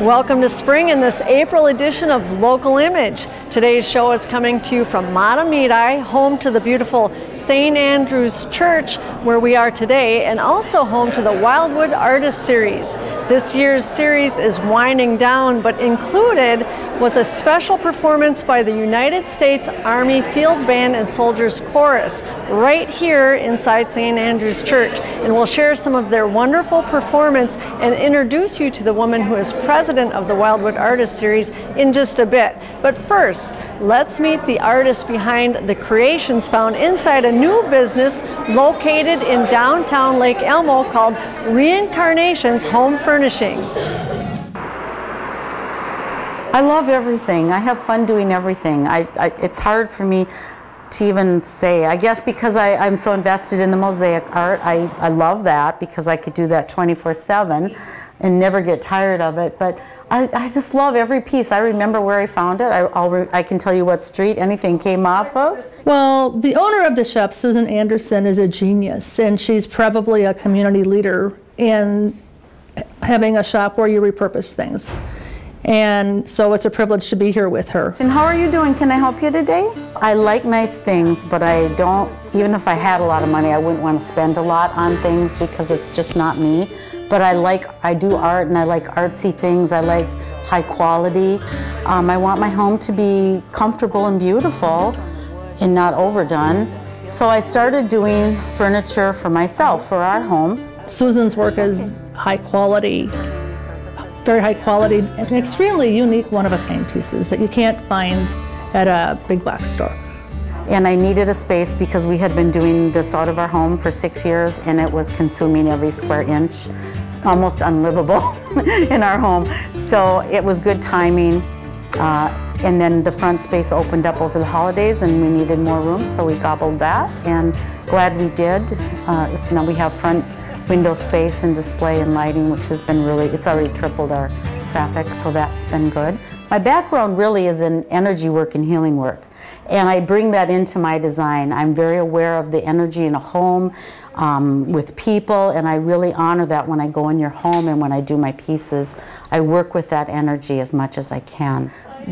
Welcome to spring in this April edition of Local Image. Today's show is coming to you from Matamidi, home to the beautiful St. Andrew's Church, where we are today, and also home to the Wildwood Artist Series. This year's series is winding down, but included was a special performance by the United States Army Field Band and Soldiers Chorus right here inside St. Andrew's Church. And we'll share some of their wonderful performance and introduce you to the woman who is president of the Wildwood Artist Series in just a bit. But first, let's meet the artist behind the creations found inside a new business located in downtown Lake Elmo called Reincarnations Home Furnishings. I love everything. I have fun doing everything. It's hard for me to even say. I guess because I'm so invested in the mosaic art, I love that because I could do that 24/7 and never get tired of it. But I just love every piece. I remember where I found it. I can tell you what street anything came off of. Well, the owner of the shop, Susan Anderson, is a genius, and she's probably a community leader in having a shop where you repurpose things. And so it's a privilege to be here with her. And how are you doing? Can I help you today? I like nice things, but I don't, even if I had a lot of money, I wouldn't want to spend a lot on things because it's just not me. But I do art and I like artsy things. I like high quality. I want my home to be comfortable and beautiful and not overdone. So I started doing furniture for myself, for our home. Susan's work is high quality. Very high quality and extremely unique one-of-a-kind pieces that you can't find at a big box store. And I needed a space because we had been doing this out of our home for 6 years and it was consuming every square inch, almost unlivable in our home. So it was good timing. And then the front space opened up over the holidays and we needed more room, so we gobbled that, and glad we did. So now we have front window space and display and lighting, which has been really, it's already tripled our traffic, so that's been good. My background really is in energy work and healing work, and I bring that into my design. I'm very aware of the energy in a home with people, and I really honor that when I go in your home and when I do my pieces. I work with that energy as much as I can.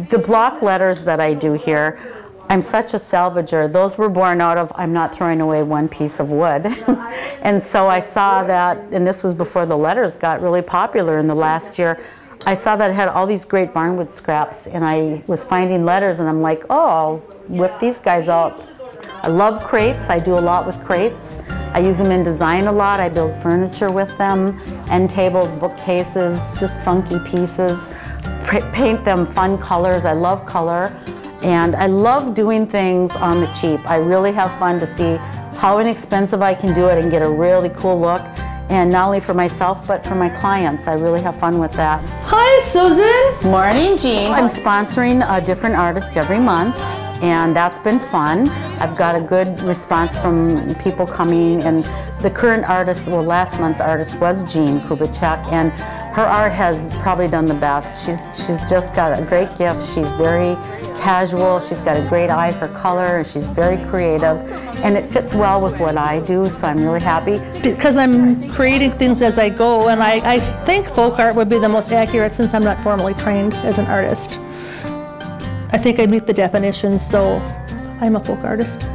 The block letters that I do here, I'm such a salvager. Those were born out of, I'm not throwing away one piece of wood. And so I saw that, and this was before the letters got really popular in the last year, I saw that it had all these great barnwood scraps, and I was finding letters, and I'm like, oh, I'll whip these guys out. I love crates. I do a lot with crates. I use them in design a lot. I build furniture with them, end tables, bookcases, just funky pieces. Paint them fun colors. I love color. And I love doing things on the cheap. I really have fun to see how inexpensive I can do it and get a really cool look. And not only for myself, but for my clients. I really have fun with that. Hi, Susan. Morning, Jean. I'm sponsoring a different artist every month, and that's been fun. I've got a good response from people coming, and the current artist, well, last month's artist was Jean Kubitschek, and her art has probably done the best. She's just got a great gift. She's very casual. She's got a great eye for color, and she's very creative, and it fits well with what I do, so I'm really happy. Because I'm creating things as I go, and I think folk art would be the most accurate since I'm not formally trained as an artist. I think I meet the definitions, so I'm a folk artist.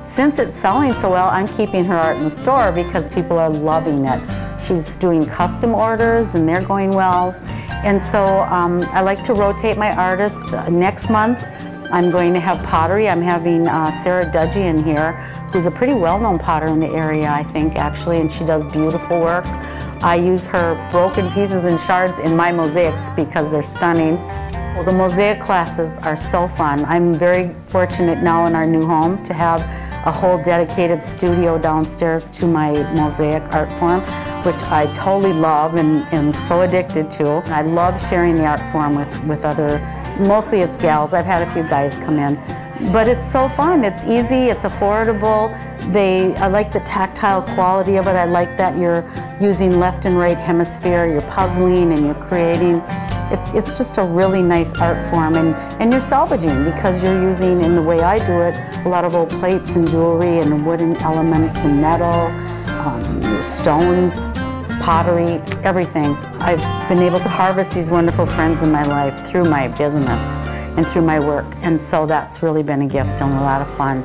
Since it's selling so well, I'm keeping her art in the store because people are loving it. She's doing custom orders and they're going well. And so I like to rotate my artists. Next month, I'm going to have pottery. I'm having Sarah Dudgy in here, who's a pretty well-known potter in the area, I think, actually, and she does beautiful work. I use her broken pieces and shards in my mosaics because they're stunning. Well, the mosaic classes are so fun. I'm very fortunate now in our new home to have a whole dedicated studio downstairs to my mosaic art form, which I totally love and am so addicted to. I love sharing the art form with other, mostly it's gals. I've had a few guys come in. But it's so fun. It's easy, it's affordable. I like the tactile quality of it. I like that you're using left and right hemisphere, you're puzzling and you're creating. It's just a really nice art form, and you're salvaging because you're using, in the way I do it, a lot of old plates and jewelry and wooden elements and metal, stones, pottery, everything. I've been able to harvest these wonderful friends in my life through my business and through my work, and so that's really been a gift and a lot of fun.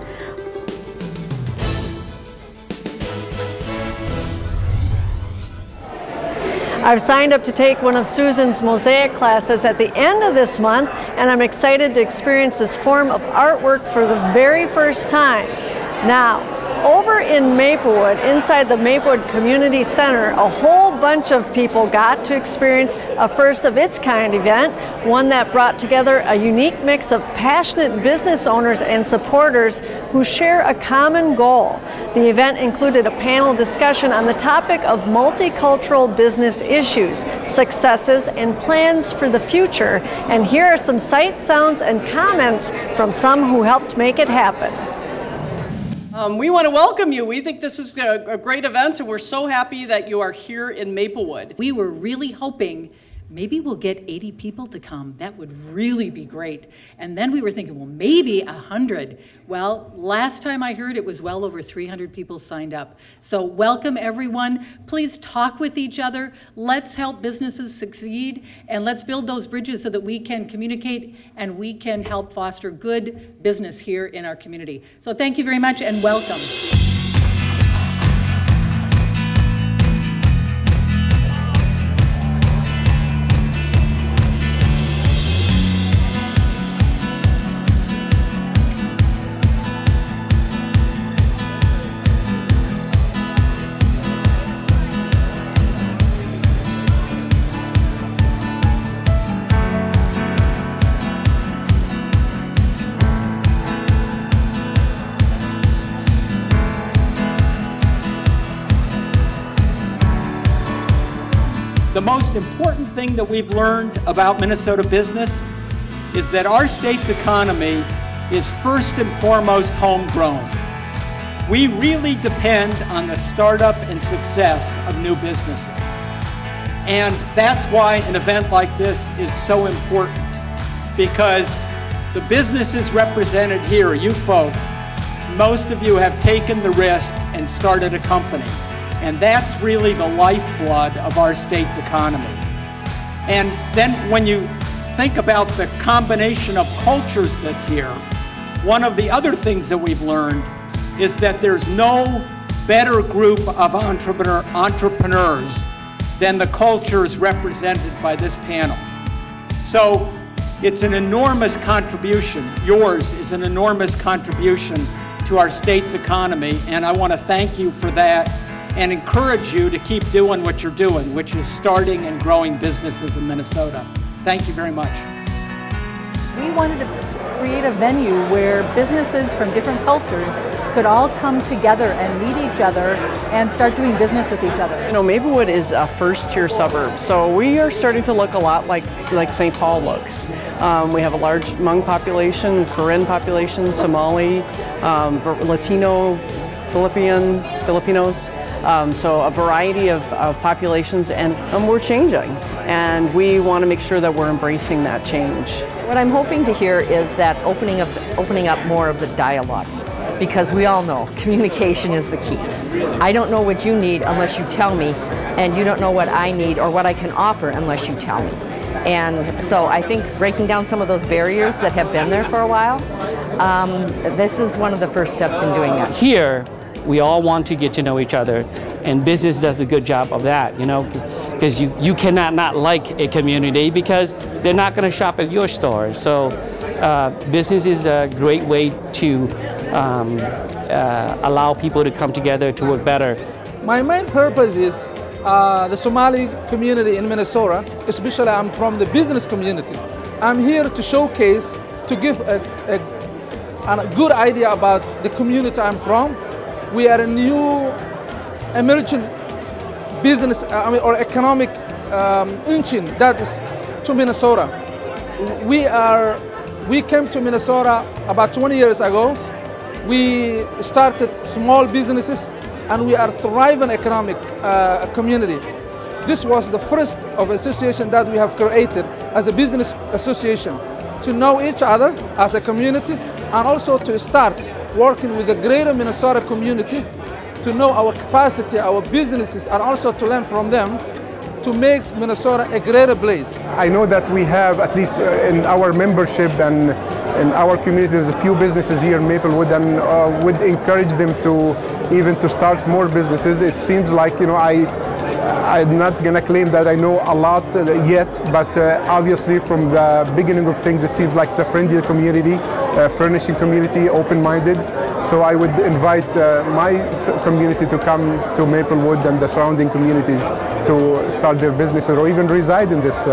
I've signed up to take one of Susan's mosaic classes at the end of this month, and I'm excited to experience this form of artwork for the very first time. Now, over in Maplewood, inside the Maplewood Community Center, a whole bunch of people got to experience a first of its kind event, one that brought together a unique mix of passionate business owners and supporters who share a common goal. The event included a panel discussion on the topic of multicultural business issues, successes, and plans for the future. And here are some sights, sounds, and comments from some who helped make it happen. We want to welcome you. We think this is a great event, and we're so happy that you are here in Maplewood. We were really hoping maybe we'll get 80 people to come. That would really be great. And then we were thinking, well, maybe 100. Well, last time I heard it was well over 300 people signed up. So welcome everyone. Please talk with each other. Let's help businesses succeed, and let's build those bridges so that we can communicate and we can help foster good business here in our community. So thank you very much and welcome. The most important thing that we've learned about Minnesota business is that our state's economy is first and foremost homegrown. We really depend on the startup and success of new businesses. And that's why an event like this is so important, because the businesses represented here, you folks, most of you have taken the risk and started a company. And that's really the lifeblood of our state's economy. And then when you think about the combination of cultures that's here, one of the other things that we've learned is that there's no better group of entrepreneurs than the cultures represented by this panel. So it's an enormous contribution. Yours is an enormous contribution to our state's economy, and I want to thank you for that and encourage you to keep doing what you're doing, which is starting and growing businesses in Minnesota. Thank you very much. We wanted to create a venue where businesses from different cultures could all come together and meet each other and start doing business with each other. You know, Maplewood is a first-tier suburb, so we are starting to look a lot like St. Paul looks. We have a large Hmong population, Karen population, Somali, Latino, Filipinos. So a variety of populations, and we're changing, and we want to make sure that we're embracing that change. What I'm hoping to hear is that opening up more of the dialogue, because we all know communication is the key. I don't know what you need unless you tell me, and you don't know what I need or what I can offer unless you tell me. And so I think breaking down some of those barriers that have been there for a while, this is one of the first steps in doing that. Here, we all want to get to know each other, and business does a good job of that, you know, because you cannot not like a community because they're not going to shop at your store. So business is a great way to allow people to come together to work better. My main purpose is the Somali community in Minnesota, especially I'm from the business community. I'm here to showcase, to give a good idea about the community I'm from. We are a new emerging business or economic engine that is to Minnesota. We came to Minnesota about 20 years ago. We started small businesses, and we are a thriving economic community. This was the first of association that we have created as a business association to know each other as a community, and also to start working with the greater Minnesota community to know our capacity, our businesses, and also to learn from them to make Minnesota a greater place. I know that we have, at least in our membership and in our community, there's a few businesses here in Maplewood, and would encourage them to even to start more businesses. It seems like, you know, I'm not going to claim that I know a lot yet, but obviously from the beginning of things, it seems like it's a friendly community, furnishing community, open-minded. So I would invite my community to come to Maplewood and the surrounding communities to start their businesses or even reside in this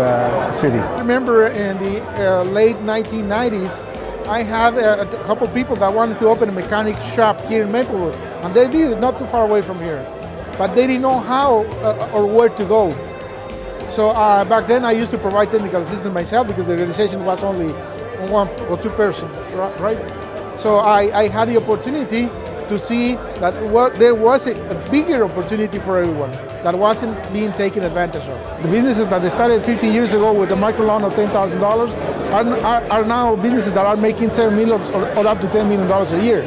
city. I remember in the late 1990s, I had a couple people that wanted to open a mechanic shop here in Maplewood, and they did it not too far away from here. But they didn't know how or where to go. So back then I used to provide technical assistance myself because the organization was only one or two persons, right? So I had the opportunity to see that there was a bigger opportunity for everyone that wasn't being taken advantage of. The businesses that started 15 years ago with a micro loan of $10,000 are now businesses that are making $7 million or up to $10 million a year.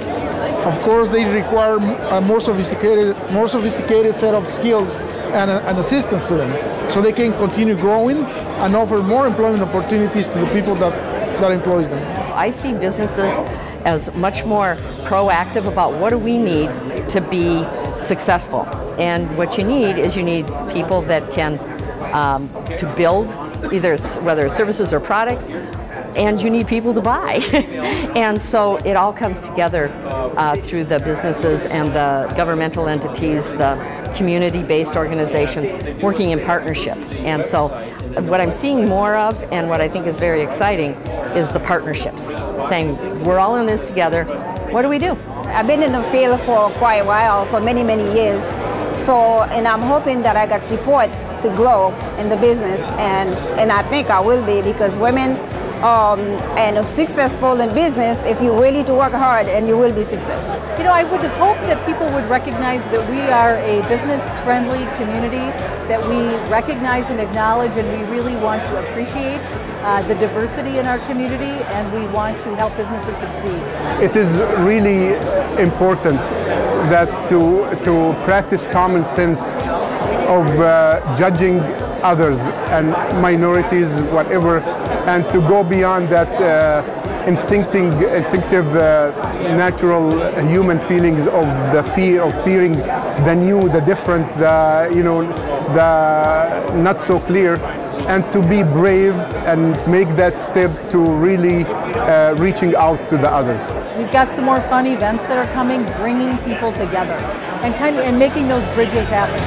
Of course, they require a more sophisticated set of skills and assistance to them, so they can continue growing and offer more employment opportunities to the people that employs them. I see businesses as much more proactive about what do we need to be successful. And what you need is you need people that can to build either whether it's services or products, and you need people to buy. And so it all comes together through the businesses and the governmental entities, the community-based organizations working in partnership. And so what I'm seeing more of, and what I think is very exciting, is the partnerships, saying we're all in this together. What do we do? I've been in the field for quite a while, for many, many years. So, and I'm hoping that I got support to grow in the business, and I think I will be, because women and successful in business if you really to work hard, and you will be successful. You know, I would hope that people would recognize that we are a business-friendly community, that we recognize and acknowledge, and we really want to appreciate the diversity in our community, and we want to help businesses succeed. It is really important that to practice common sense of judging others and minorities, whatever, and to go beyond that instinctive, natural human feelings of the fear of fearing the new, the different, the not so clear, and to be brave and make that step to really reaching out to the others. We've got some more fun events that are coming, bringing people together and making those bridges happen.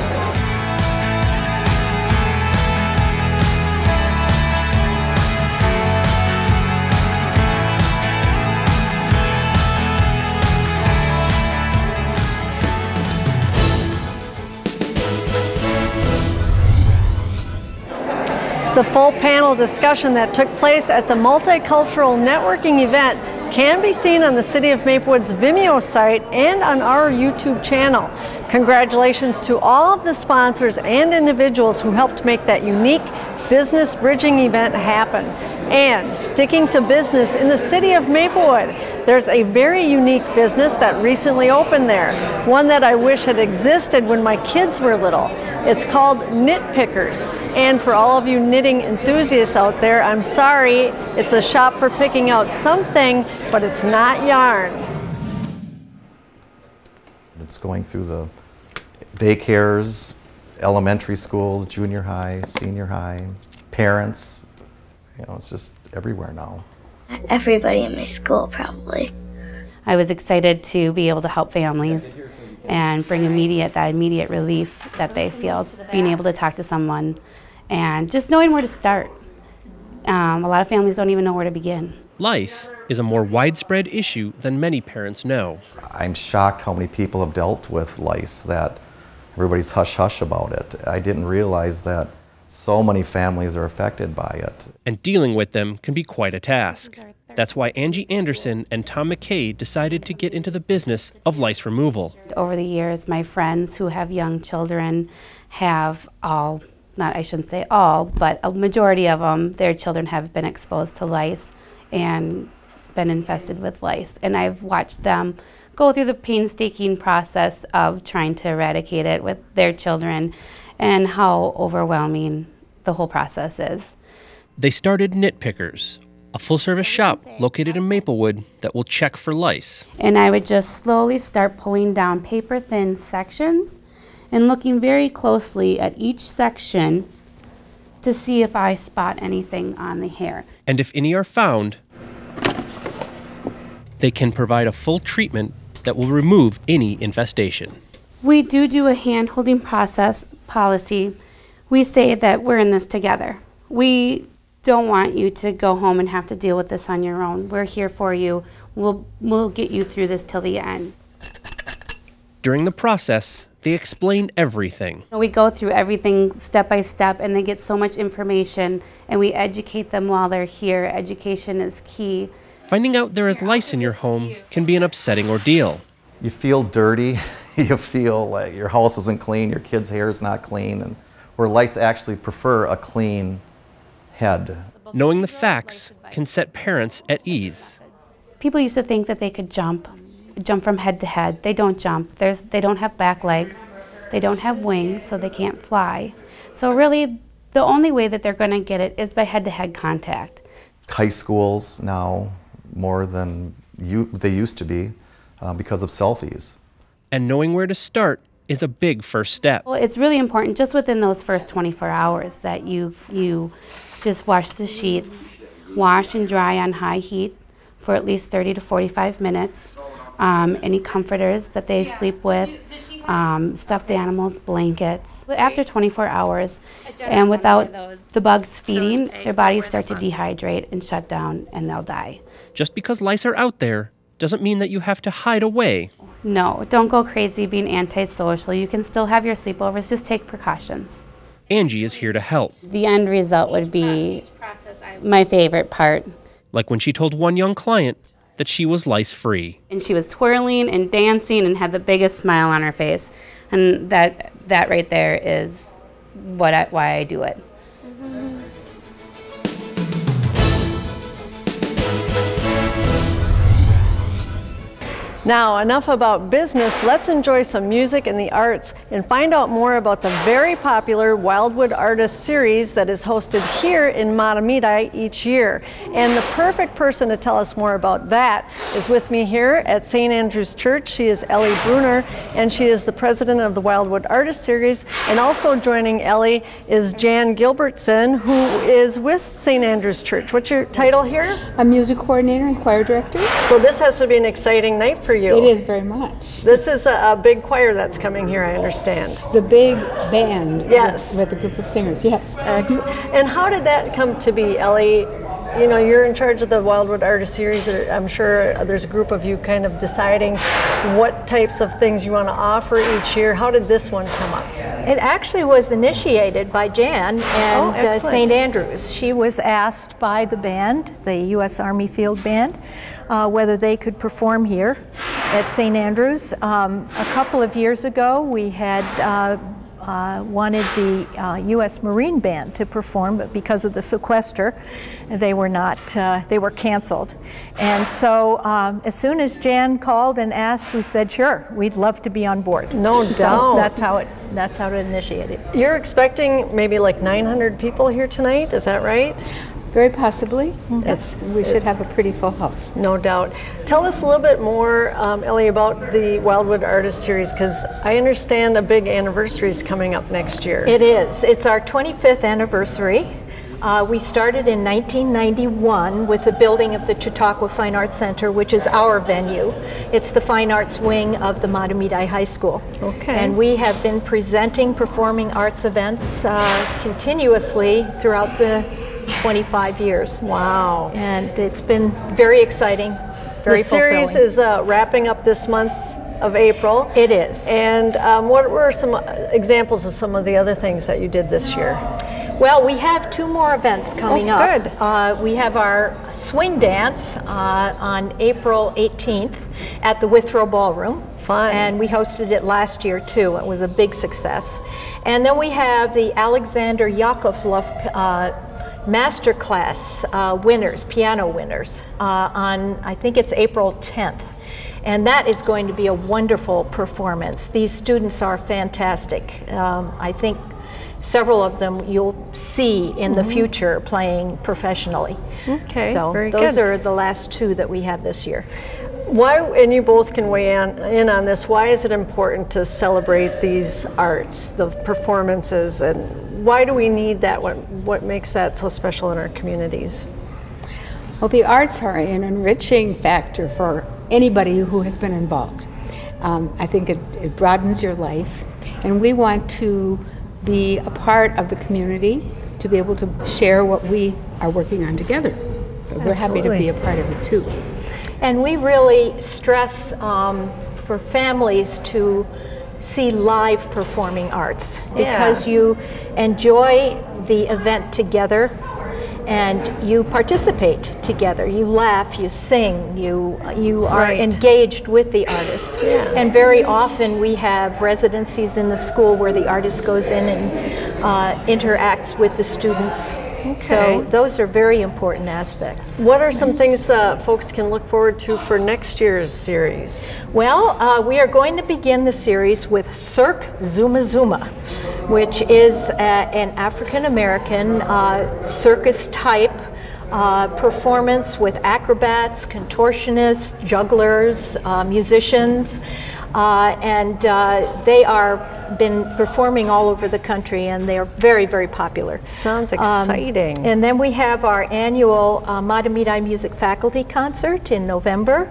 The full panel discussion that took place at the Multicultural Networking event can be seen on the City of Maplewood's Vimeo site and on our YouTube channel. Congratulations to all of the sponsors and individuals who helped make that unique business bridging event happen. And sticking to business in the City of Maplewood, there's a very unique business that recently opened there, one that I wish had existed when my kids were little. It's called NitPickerz, and for all of you knitting enthusiasts out there, I'm sorry, it's a shop for picking out something, but it's not yarn. It's going through the daycares, elementary schools, junior high, senior high, parents, you know, it's just everywhere now. Everybody in my school, probably. I was excited to be able to help families and bring that immediate relief that they feel, being able to talk to someone and just knowing where to start. A lot of families don't even know where to begin. Lice is a more widespread issue than many parents know. I'm shocked how many people have dealt with lice, that everybody's hush-hush about it. I didn't realize that so many families are affected by it. And dealing with them can be quite a task. That's why Angie Anderson and Tom McKay decided to get into the business of lice removal. Over the years, my friends who have young children have I shouldn't say all, but a majority of them, their children have been exposed to lice. And been infested with lice, and I've watched them go through the painstaking process of trying to eradicate it with their children and how overwhelming the whole process is. They started NitPickerz, a full-service shop located in Maplewood that will check for lice. And I would just slowly start pulling down paper-thin sections and looking very closely at each section to see if I spot anything on the hair. And if any are found, they can provide a full treatment that will remove any infestation. We do a hand-holding process policy. We say that we're in this together. We don't want you to go home and have to deal with this on your own. We're here for you. We'll get you through this till the end. During the process, they explain everything. We go through everything step by step, and they get so much information, and we educate them while they're here. Education is key. Finding out there is lice in your home can be an upsetting ordeal. You feel dirty, you feel like your house isn't clean, your kid's hair is not clean, and where lice actually prefer a clean head. Knowing the facts can set parents at ease. People used to think that they could jump from head to head. They don't jump. They don't have back legs. They don't have wings, so they can't fly. So really, the only way that they're going to get it is by head-to-head contact. High schools now, more than they used to be, because of selfies. And knowing where to start is a big first step. Well, it's really important just within those first 24 hours that you just wash the sheets, wash and dry on high heat for at least 30 to 45 minutes. Any comforters that they sleep with, stuffed animals, blankets. After 24 hours, and without the bugs feeding, their bodies start to dehydrate and shut down, and they'll die. Just because lice are out there doesn't mean that you have to hide away. No, don't go crazy being antisocial. You can still have your sleepovers, just take precautions. Angie is here to help. The end result would be my favorite part. Like when she told one young client that she was lice-free. And she was twirling and dancing and had the biggest smile on her face. And that right there is why I do it. Now, enough about business. Let's enjoy some music and the arts and find out more about the very popular Wildwood Artist Series that is hosted here in Matamidi each year. And the perfect person to tell us more about that is with me here at St. Andrew's Church. She is Ellie Bruner, and she is the president of the Wildwood Artist Series. And also joining Ellie is Jan Gilbertson, who is with St. Andrew's Church. What's your title here? A music coordinator and choir director. So this has to be an exciting night for you. It is very much. This is a big choir that's coming here, I understand. It's a big band. Yes. With a group of singers, yes. Excellent. And how did that come to be, Ellie? You know, you're in charge of the Wildwood Artist Series. I'm sure there's a group of you kind of deciding what types of things you want to offer each year. How did this one come up? It actually was initiated by Jan and St. Andrews. She was asked by the band, the U.S. Army Field Band, whether they could perform here at St. Andrews. A couple of years ago, we had wanted the U.S. Marine Band to perform, but because of the sequester, they were not. They were canceled. And so, as soon as Jan called and asked, we said, "Sure, we'd love to be on board." No doubt. So that's how it initiated. You're expecting maybe like 900 people here tonight. Is that right? Very possibly. We should have a pretty full house. No doubt. Tell us a little bit more, Ellie, about the Wildwood Artist Series, because I understand a big anniversary is coming up next year. It is. It's our 25th anniversary. We started in 1991 with the building of the Chautauqua Fine Arts Center, which is our venue. It's the fine arts wing of the Matamidi High School. Okay. And we have been presenting performing arts events continuously throughout the 25 years. Wow. And it's been very exciting, very fulfilling. The series is wrapping up this month of April. It is. And what were some examples of some of the other things that you did this year? Well, we have two more events coming up. Good. We have our swing dance on April 18th at the Withrow Ballroom. Fun. And we hosted it last year too. It was a big success. And then we have the Alexander Yakovlev master class winners, piano winners, on, I think it's April 10th. And that is going to be a wonderful performance. These students are fantastic. I think several of them you'll see in the future playing professionally. Okay, so very those good. are the last two that we have this year. Why, and you both can weigh in on this, why is it important to celebrate these arts, the performances, and why do we need that? What makes that so special in our communities? Well, the arts are an enriching factor for anybody who has been involved. I think it broadens your life, and we want to be a part of the community, to be able to share what we are working on together. So we're happy to be a part of it too. And we really stress for families to see live performing arts, because you enjoy the event together and you participate together. You laugh, you sing, you are engaged with the artist. And very often we have residencies in the school where the artist goes in and interacts with the students. So those are very important aspects. What are some things folks can look forward to for next year's series? Well, we are going to begin the series with Cirque Zuma Zuma, which is an African-American circus type performance with acrobats, contortionists, jugglers, musicians, and they are been performing all over the country, and they are very, very popular. Sounds exciting. And then we have our annual Matamidi Music Faculty Concert in November.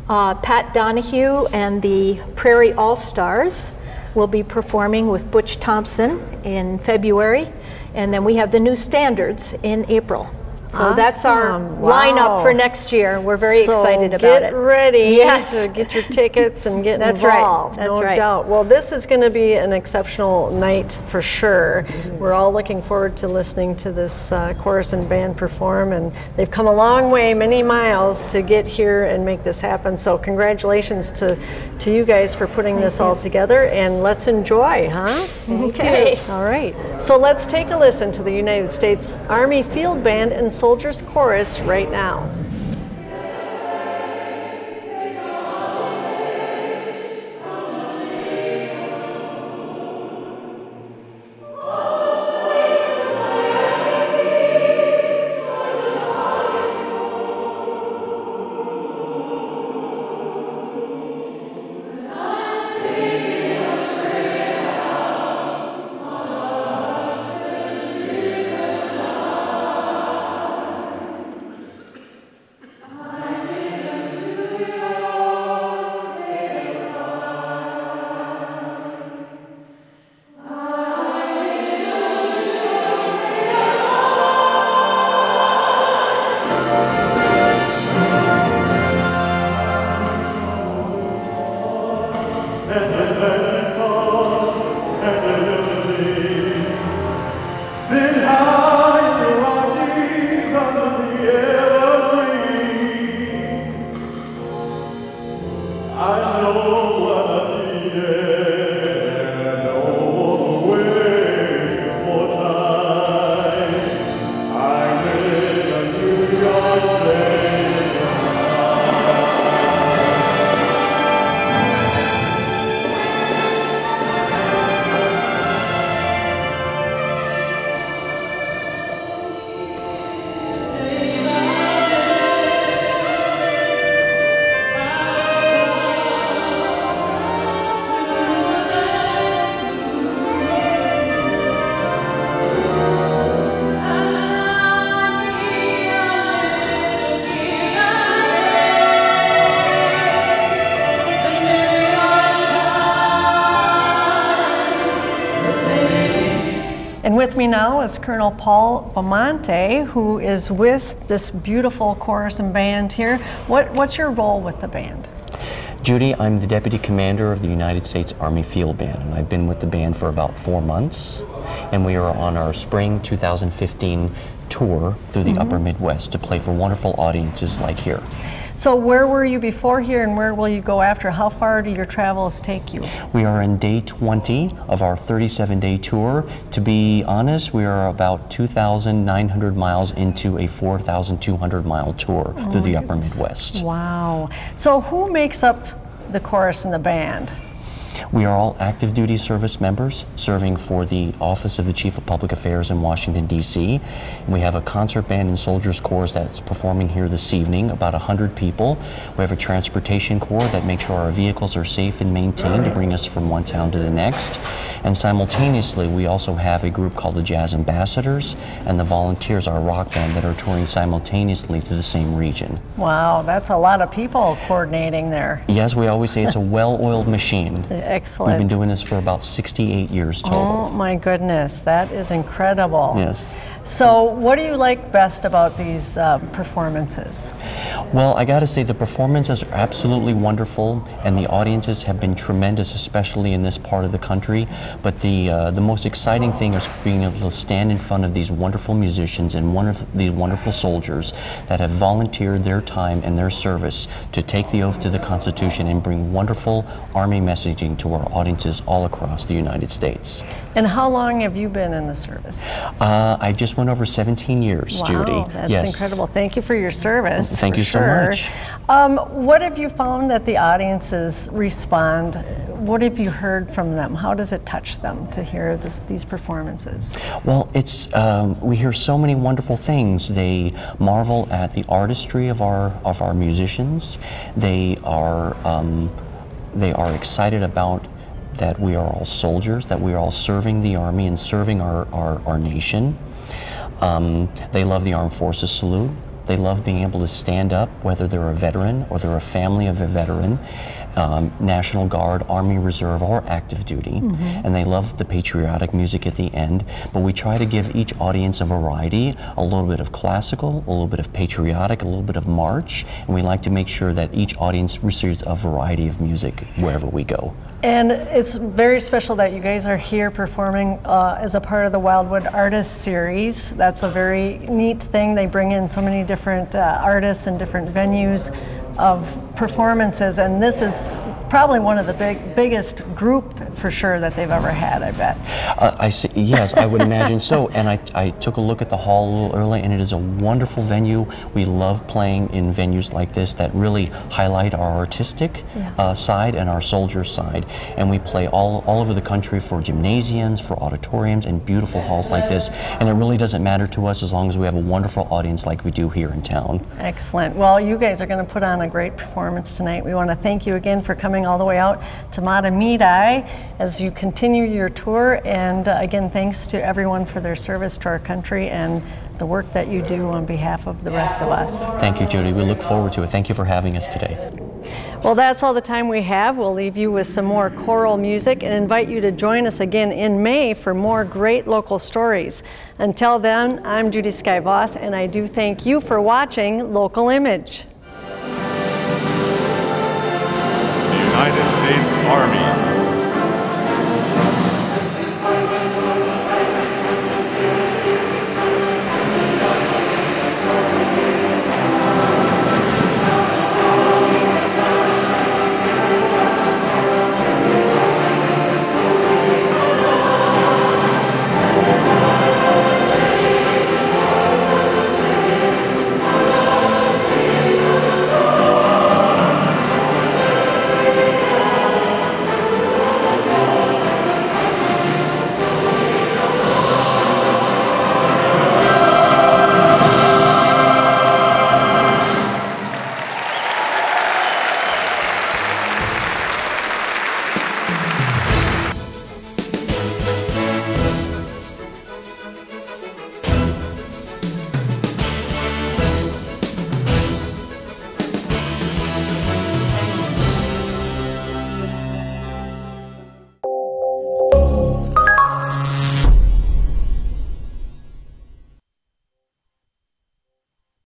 Pat Donahue and the Prairie All-Stars will be performing with Butch Thompson in February, and then we have the New Standards in April. So that's our lineup for next year. We're very excited about it. Get ready to get your tickets and get involved. That's no right. doubt. Well, this is going to be an exceptional night for sure. We're all looking forward to listening to this chorus and band perform, and they've come a long way, many miles, to get here and make this happen. So congratulations to you guys for putting this all together, and let's enjoy, huh? Okay. All right. So let's take a listen to the United States Army Field Band and Soldiers Chorus right now. With me now is Colonel Paul Bamonte, who is with this beautiful chorus and band here. What's your role with the band? Judy, I'm the Deputy Commander of the United States Army Field Band, and I've been with the band for about 4 months, and we are on our spring 2015 tour through the Upper Midwest to play for wonderful audiences like here. So where were you before here and where will you go after? How far do your travels take you? We are in day 20 of our 37-day tour. To be honest, we are about 2,900 miles into a 4,200-mile tour through the upper Midwest. Wow. So who makes up the chorus and the band? We are all active duty service members serving for the Office of the Chief of Public Affairs in Washington, D.C. And we have a concert band and soldiers corps that's performing here this evening, about 100 people. We have a transportation corps that makes sure our vehicles are safe and maintained to bring us from one town to the next. And simultaneously, we also have a group called the Jazz Ambassadors and the Volunteers, our rock band, that are touring simultaneously to the same region. Wow, that's a lot of people coordinating there. Yes, we always say it's a well-oiled machine. Excellent. We've been doing this for about 68 years total. Oh my goodness, that is incredible. Yes. So what do you like best about these performances? Well, I got to say the performances are absolutely wonderful and the audiences have been tremendous, especially in this part of the country. But the most exciting thing is being able to stand in front of these wonderful musicians and these wonderful soldiers that have volunteered their time and their service to take the oath to the Constitution and bring wonderful Army messaging to our audiences all across the United States. And how long have you been in the service? I just went over 17 years, wow, Judy. That's yes. incredible. Thank you for your service. Thank you so much. What have you found that the audiences respond? What have you heard from them? How does it touch them to hear these performances? Well, it's we hear so many wonderful things. They marvel at the artistry of our musicians. They are excited about that we are all soldiers, that we are all serving the Army and serving our nation. They love the Armed Forces salute. They love being able to stand up, whether they're a veteran or they're a family of a veteran, National Guard, Army Reserve, or active duty. And they love the patriotic music at the end. But we try to give each audience a variety, a little bit of classical, a little bit of patriotic, a little bit of march. And we like to make sure that each audience receives a variety of music wherever we go. And it's very special that you guys are here performing as a part of the Wildwood Artist Series. That's a very neat thing. They bring in so many different artists and different venues of performances, and this is probably one of the biggest group for sure that they've ever had, I bet. I see, yes, I would imagine so. And I took a look at the hall a little early, and it is a wonderful venue. We love playing in venues like this that really highlight our artistic side and our soldier side. And we play all over the country for gymnasiums, for auditoriums, and beautiful halls like this. And it really doesn't matter to us as long as we have a wonderful audience like we do here in town. Excellent. Well, you guys are going to put on a great performance tonight. We want to thank you again for coming all the way out to Maplewood as you continue your tour, and again, thanks to everyone for their service to our country and the work that you do on behalf of the rest of us. Thank you, Judy. We look forward to it. Thank you for having us today. Well, that's all the time we have. We'll leave you with some more choral music and invite you to join us again in May for more great local stories. Until then, I'm Judy Skyvoss, and I do thank you for watching Local Image.